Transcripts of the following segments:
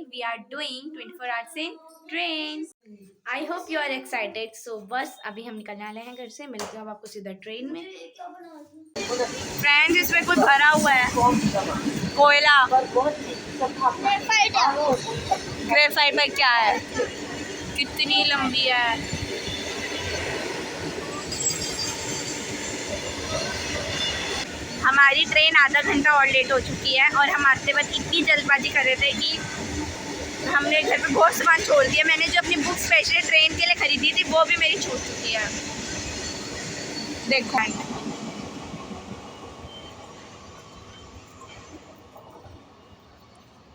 we are doing 24 hours in trains. I hope you are excited. So बस अभी हम निकलने वाले हैं घर से, मिलते हैं आपको सीधा ट्रेन में। फ्रेंड्स इसमें कुछ भरा हुआ है, कोयला, ग्रेफाइट में क्या है, कितनी लंबी है। हमारी ट्रेन आधा घंटा और लेट हो चुकी है और हम आते वक्त इतनी जल्दबाजी कर रहे थे कि हमने घर पे बहुत सामान छोड़ दिया। मैंने जो अपनी बुक स्पेशली ट्रेन के लिए खरीदी थी वो भी मेरी छूट चुकी है। देखो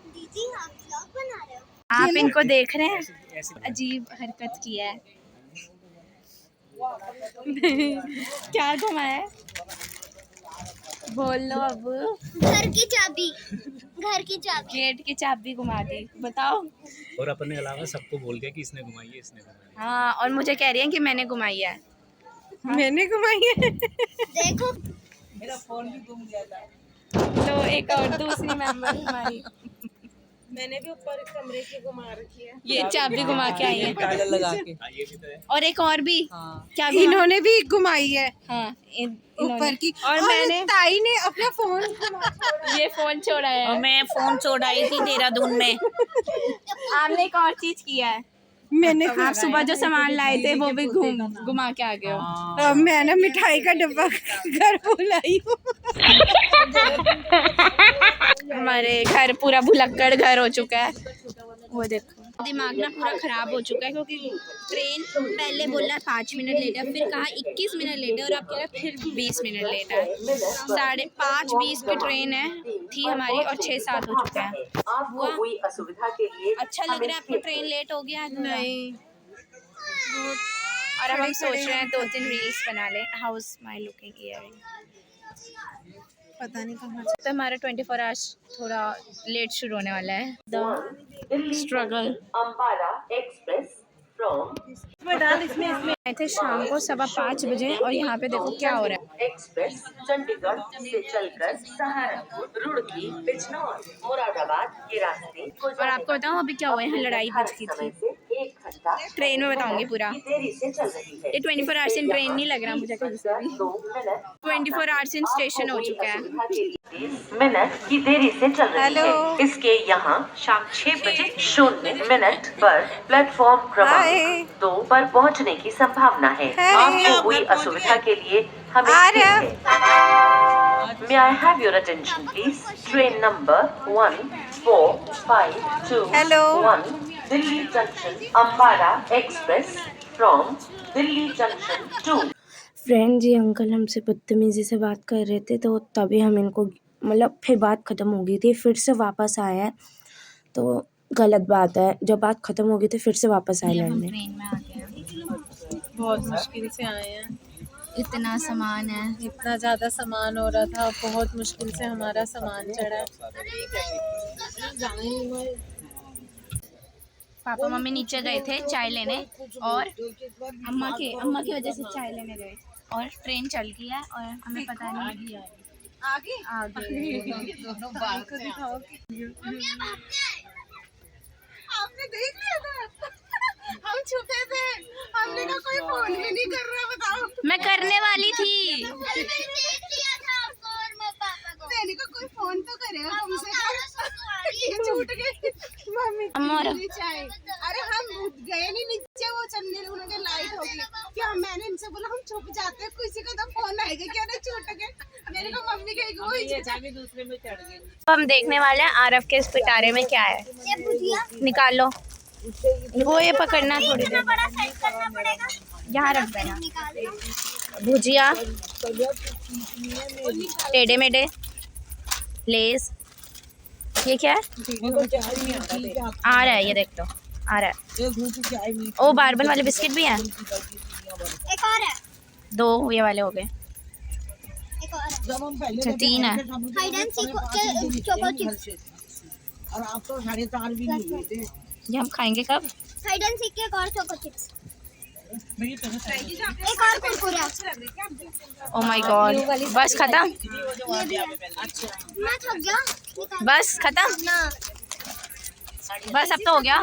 दीदी आप व्लॉग बना रहे हो? आप इनको देख रहे हैं, अजीब हरकत की है। क्या घुमाया है, बोल लो अब। घर की चाबी, गेट की चाबी घुमा दी, बताओ। और अपने अलावा सबको बोल गया कि इसने घुमाई है, इसने घुमाई है। हाँ, और मुझे कह रही है कि मैंने घुमाई है। हाँ? मैंने घुमाई है। देखो मेरा फोन भी गुम गया था। तो एक और दूसरी मेंबर हमारी, मैंने भी ऊपर कमरे की घुमा रखी है, ये चाबी घुमा के आई है। काजल लगा के। ये भी तो है। और एक और भी, हाँ। क्या इन्होंने भी घुमाई है हाँ ऊपर की, और मैंने ताई ने अपना फोन ये फोन छोड़ा है। और मैं फोन छोड़ाई थी देहरादून में। आपने एक और चीज किया है, मैंने आप सुबह जो सामान लाए थे वो भी घुमा के आ गए हो। मैंने मिठाई का डब्बा घर बुलाई हूँ। हमारे घर पूरा भुलक्कड़ घर हो चुका है, वो देखो। दिमाग ना पूरा खराब हो चुका है क्योंकि ट्रेन पहले बोला 5 मिनट लेट है, फिर कहा 21 मिनट लेट है और अब कह रहा फिर 20 मिनट लेट है। 5:30 की ट्रेन है थी हमारी और 6-7 हो चुका है। हुआ अच्छा लग रहा है आपको ट्रेन लेट हो गया? नहीं। और अब हम सोच रहे हैं 2-3 रील्स बना लें। हाउस माय लुकिंग इयरिंग, पता नहीं कहाँ तो हमारा 24 आवर्स थोड़ा लेट शुरू होने वाला है। द स्ट्रगल आए थे शाम को 5:15 बजे और यहाँ पे देखो क्या हो रहा है। एक्सप्रेस चंडीगढ़ से चलकर सहारनपुर, रुड़की, बिजनौर, मुरादाबाद के रास्ते। और आपको बताऊँ अभी क्या हुआ है, यहाँ लड़ाई बच गई थी। ट्रेन में बताऊंगी पूरा। ये 24 आवर्स इन ट्रेन नहीं लग रहा मुझे कहीं से भी। 24 आवर्स इन स्टेशन हो चुका है। 30 मिनट की देरी से चल रही है। इसके यहाँ शाम 6 बजे 0 मिनट पर प्लेटफॉर्म क्रमांक 2 पर पहुँचने की संभावना है। आपको हुई असुविधा के लिए हमें May I have your attention please? Train number 1452 Delhi Junction Ambala Express from Delhi Junction to। Friend ये अंकल हमसे बदतमीज़ी से बात कर रहे थे, तो तभी हम इनको मतलब फिर बात ख़त्म हो गई थी, फिर से वापस आए हैं, तो गलत बात है। जब बात ख़त्म हो गई थी फिर से वापस आए लड़ने। ट्रेन में आ गए हैं, बहुत मुश्किल से आए हैं। इतना सामान है, इतना ज़्यादा सामान हो रहा था, बहुत मुश्किल से हमारा सामान चढ़ा। पापा मम्मी नीचे गए थे चाय लेने और अम्मा की वजह से चाय लेने गए और ट्रेन चल गई है और हमें पता नहीं आगे दोनों बाल को दिखाओ। आपने देख लिया था? हम छुपे थे, हमने कहा कोई फोन भी नहीं कर रहा, बताओ। मैं करने वाली थी। मैंने कहा कोई फोन तो करेगा कम से कम। ये छूट गए मम्मी चाय। अरे हम गए नहीं नीचे, वो चलने उन्होंने लाइट हो गई क्या, मैंने इनसे बोला हम छुप जाते हैं, किसी का तो फोन आएगा क्या, नहीं छूट गए। मेरे को मम्मी कही वो दूसरे में चढ़ गए। हम देखने वाले हैं आरफ के इस पिटारे में क्या है। निकालो वो, ये पकड़ना थोड़ी देर, यहाँ रख देना। भुजिया, टेढ़े मेढ़े, लेस, ये क्या है? आ रहा है, ये देख लो आ रहा है। ओ बारबन वाले बिस्किट भी हैं, एक और है, 2 ये वाले हो गए। एक और है। अच्छा 3 है। हाइड एंड सीक के चोको चिप्स। और आप तो 4.5 भी नहीं हुए थे। ये हम खाएंगे कब? हाइड एंड सीक के एक और चोको चिप्स, एक और कुरकुरा। ओ माय गॉड, बस खत्म, ये भी है। मैं थक गया, बस खत्म। ना बस अब तो हो गया,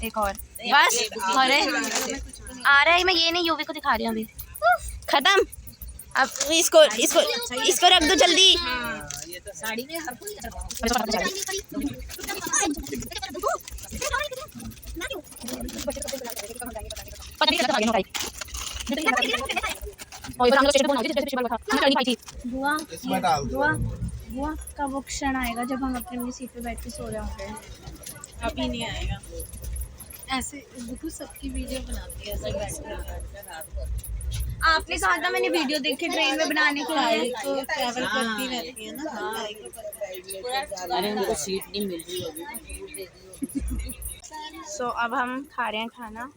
एक और बस। अरे आ रहा है, मैं ये नहीं यूवी को दिखा रही हूँ अभी। खत्म। अब इसको रख दो जल्दी। बुआ का वो क्षण आएगा जब हम अपनी अपनी सीट पे बैठ के सो रहे होंगे। अभी नहीं आएगा। ऐसे बिल्कुल सबकी वीडियो बनाती है ऐसे बैठ कर। आपने कहा था मैंने वीडियो देखे ट्रेन में बनाने के लिए। तो ट्रैवल करती रहती है ना। अरे उनको सीट नहीं मिल रही होगी। सो अब हम खा रहे हैं खाना।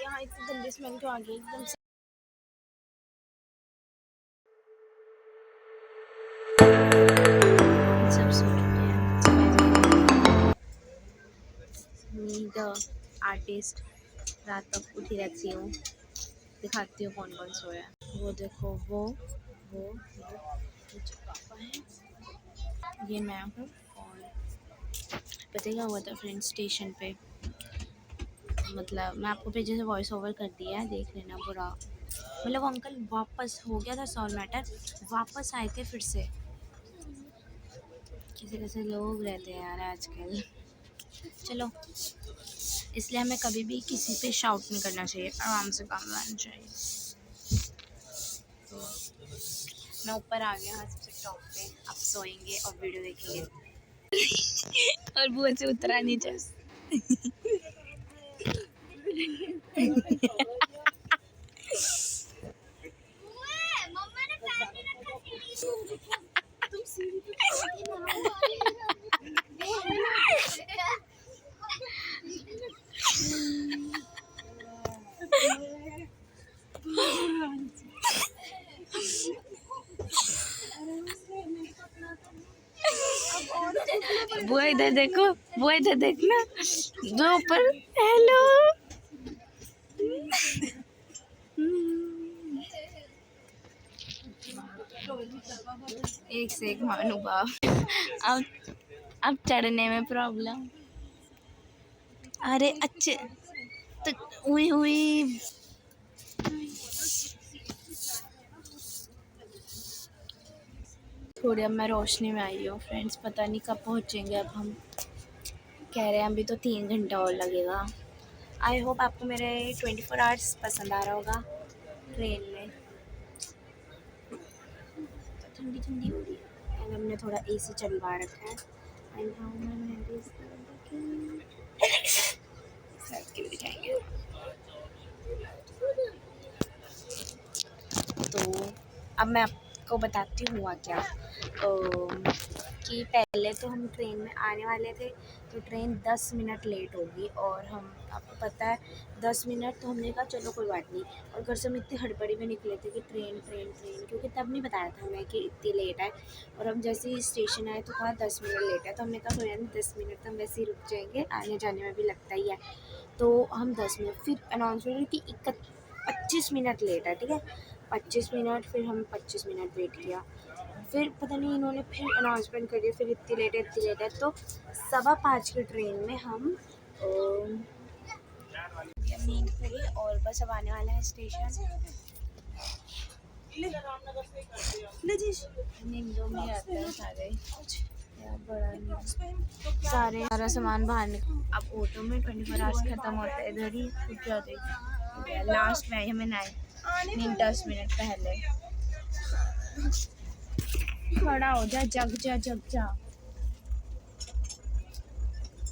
यहाँ इतनी गंदी स्मेल क्यों आ गई एकदम से। सब सो रहे हैं। मी द आर्टिस्ट रात तक उठी रहती हूँ, दिखाती हूँ कौन कौन सोया है। वो देखो, वो पापा है, ये मैं हूँ। और पता क्या हुआ था फ्रेंड स्टेशन पे, मतलब मैं आपको पीछे से वॉइस ओवर कर दिया है, देख लेना पूरा। मतलब वो अंकल वापस हो गया था सॉल्व मैटर, वापस आए थे फिर से। कैसे कैसे लोग रहते हैं यार आजकल। चलो, इसलिए हमें कभी भी किसी पे शाउट नहीं करना चाहिए, आराम से काम करना चाहिए। तो मैं ऊपर आ गया सबसे टॉप पे, अब सोएंगे और वीडियो देखेंगे। और बुआ से उतरा नीचे। मम्मा ने पैर नहीं रखा सीढ़ी पे। तुम सीढ़ी पे बुआ इधर देखो, बुआ इधर देखना, दो ऊपर। हेलो। एक से एक महानुभाव। अब चढ़ने में प्रॉब्लम। अरे अच्छे तो हुई हुई। थोड़ी अब मैं रोशनी में आई हूँ फ्रेंड्स, पता नहीं कब पहुँचेंगे। अब हम कह रहे हैं अभी तो 3 घंटा और लगेगा। आई होप आपको मेरे 24 आवर्स पसंद आ रहा होगा ट्रेन में। तो ठंडी ठंडी हो रही है एंड हमने थोड़ा एसी चलवा रखा है। एंड हम दिखाएंगे। तो अब मैं आपको बताती हूँ हुआ क्या। कि पहले तो हम ट्रेन में आने वाले थे, तो ट्रेन 10 मिनट लेट होगी। और हम, आपको पता है 10 मिनट, तो हमने कहा चलो कोई बात नहीं। और घर से हम इतनी हड़बड़ी में निकले थे कि ट्रेन, क्योंकि तब नहीं बताया था हमें कि इतनी लेट है। और हम जैसे ही स्टेशन आए तो कहा 10 मिनट लेट है, तो हमने कहा कोई नहीं 10 मिनट तो हम वैसे ही रुक जाएंगे, आने जाने में भी लगता ही है। तो हम 10 मिनट, फिर अनाउंसमेंट कि 25 मिनट लेट है, ठीक है 25 मिनट। फिर हम 25 मिनट वेट किया, फिर पता नहीं इन्होंने फिर अनाउंसमेंट कर दिया, फिर इतनी लेट है। तो 5:15 की ट्रेन में हम नींद खुली और बस अब आने वाला है स्टेशन। नींदों में आते हैं सारे सारा सामान बाहर निकल। अब ऑटो में 24 आवर्स खत्म होता है, इधर ही छूट जाते। लास्ट में आई हमें 10 मिनट पहले। खड़ा हो जा, जग जा।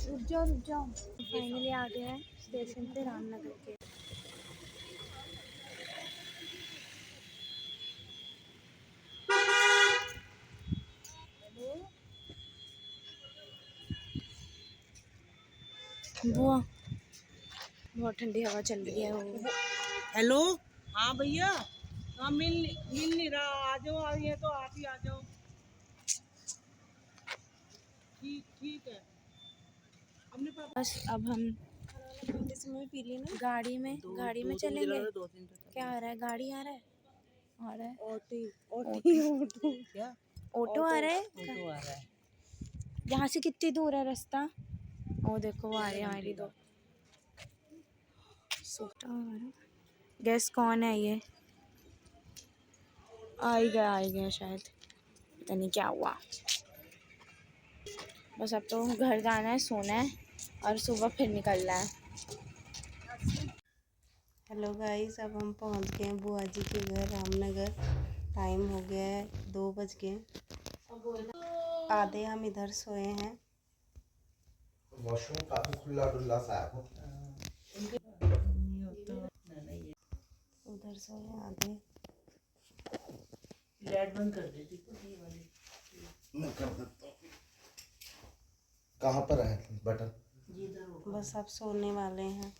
रुक जाओ। फाइनली आ गया है स्टेशन पे रामनगर के। बुआ बहुत ठंडी हवा चल रही है। हेलो, हाँ भैया, हाँ मिल नहीं रहा। आ जाओ, आइए तो आप ही आ जाओ। ठीक है। बस अब हम गाड़ी में चलेंगे। क्या आ रहा है? गाड़ी आ रहा है। ऑटो आ रहा है। यहाँ से कितनी दूर है रास्ता? ओ देखो वो आ रही है हमारी दो। गैस कौन है ये? आ ही गया शायद, पता नहीं क्या हुआ। बस अब तो घर जाना है, सोना है और सुबह फिर निकलना है। हेलो गाइस, अब हम पहुंच गए हैं बुआ जी के घर रामनगर। टाइम हो गया है 2 बज गए। आधे हम इधर सोए हैं। वॉशरूम काफी खुला डुल्ला सा है। उधर सोए आधे। लाइट बंद कर देती मैं कर देता हूँ। कहाँ पर है बटन? बस अब सोने वाले हैं।